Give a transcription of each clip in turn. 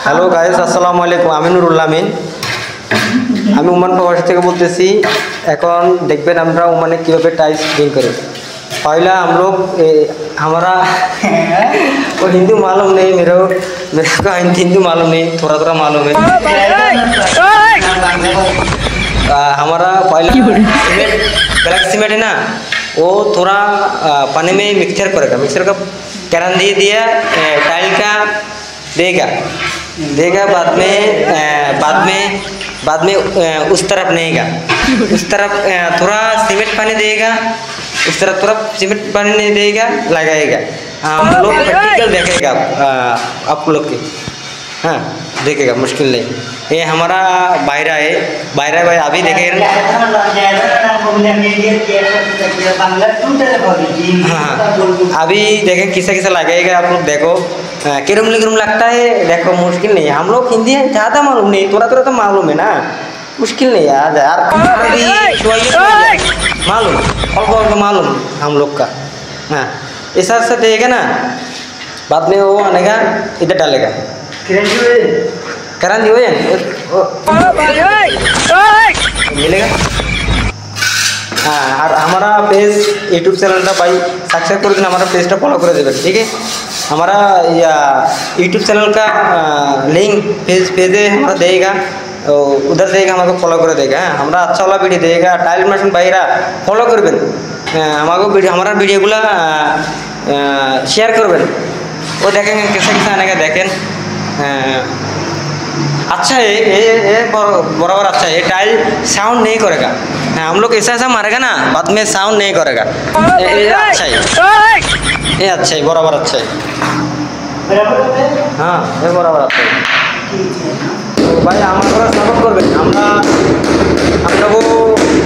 Hello guys, আসসালামু আলাইকুম। আমি নুরুল আমিন। আমি ওমান প্রবাসী থেকে বলতেছি। এখন দেখবেন আমরা ওমানে কীভাবে टाइल्स फिटिंग करें। पहला हम लोग हमारा वो हिंदी मालूम नहीं, मेरे को हिंदी मालूम नहीं, थोड़ा थोड़ा मालूम है। हमारा पहला ब्लैक सीमेंट है ना, वो थोड़ा पानी में मिक्सचर करेगा। मिक्सचर का कैरन दे दिया, टाइल का देगा देगा बाद में उस तरफ नहीं का, उस तरफ थोड़ा सीमेंट पानी देगा, उस तरफ थोड़ा सीमेंट पानी नहीं देगा, लगाएगा। हम लोग प्रैक्टिकल देखेगा आप लोग के। हाँ, देखेगा, मुश्किल नहीं। ये हमारा बायरा है, बायरा भाई अभी देखे। हाँ, अभी देखें किसा किसा लगेगा, आप लोग देखो किरम लगता है। देखो मुश्किल नहीं है, हम लोग हिंदी ज़्यादा मालूम नहीं, थोड़ा थोड़ा तो मालूम है ना, मुश्किल नहीं है। यार मालूम और मालूम हम लोग का। हाँ, ऐसा ऐसा देगा ना, बाद में वो आनेगा, इधर डालेगा करण दिए मिलेगा। हाँ, और हमारा पेज यूट्यूब चैनल भाई सब्सक्राइब कर देना, हमारा पेज फॉलो कर देगा, ठीक है। हमारा यूट्यूब चैनल का लिंक पेजे हमारा देगा, उधर देगा, हमारे फॉलो कर देगा। हमारा अच्छा वाला वीडियो देगा, टाइल मशीन भाईरा फॉलो करबें, हमारे हमारा वीडियोगुला शेयर करबें, वो देखेंगे कैसे कैसे आने का। देखें अच्छा है, ये बराबर अच्छा है। ये टाइल साउंड नहीं करेगा। हाँ, हम लोग ऐसा ऐसा मारेगा ना, बाद में साउंड नहीं करेगा। ये अच्छा है, ये अच्छा है, बराबर अच्छा है। हाँ, ये बराबर अच्छा है। तो भाई हमारा सपोर्ट करबें, আমরা वो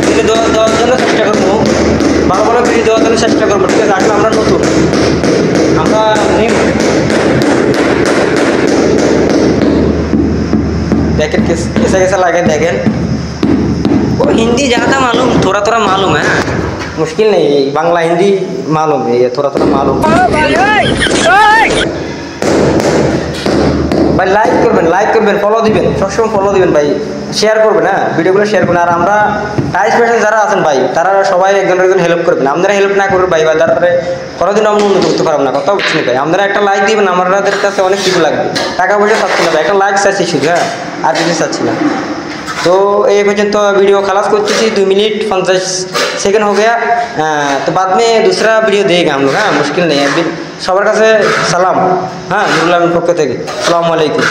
ভিডিও দেওয়ার জন্য চেষ্টা করবো, ভালো ভালো ভিডিও দেওয়ার জন্য চেষ্টা করবো, ঠিক আছে। আসলে আমরা নতুন, আমরা নিউ। देखें कैसा कैसा लगे, देखें। वो हिंदी ज़्यादा मालूम, थोड़ा थोड़ा मालूम है, मुश्किल नहीं है। बांग्ला हिंदी मालूम है, ये थोड़ा थोड़ा मालूम। भाई लाइक करबें, फॉलो दिबें, सब समय फॉलो दिबें भाई, शेयर करबें ना, वीडियोगुलो शेयर करें। और আমরা टाइल्स पेशेंट যারা আছেন ভাই, তারা সবাই একজন হেল্প করবেন। আপনারা হেল্প না করবেন ভাই, তারপরে কোনোদিন আমরা উন্নতি করতে পারবো না, কথা বুঝছি ভাই। আপনারা একটা লাইক দিবেন, আমাদের কাছে অনেক কিছু লাগবে, টাকা পয়সা চাচ্ছি না ভাই, একটা লাইক চাচ্ছি শুধু। হ্যাঁ, আর কিছু চাচ্ছি না। तो ये पर्यंत वीडियो खलास करते 2 मिनट 50 सेकंड हो गया। तो बाद में दूसरा वीडियो देगा हम लोग। हाँ, मुश्किल नहीं है। सबार काছে সালাম। हाँ, নুরুল আমিন পক্ষ থেকে আসসালামু আলাইকুম।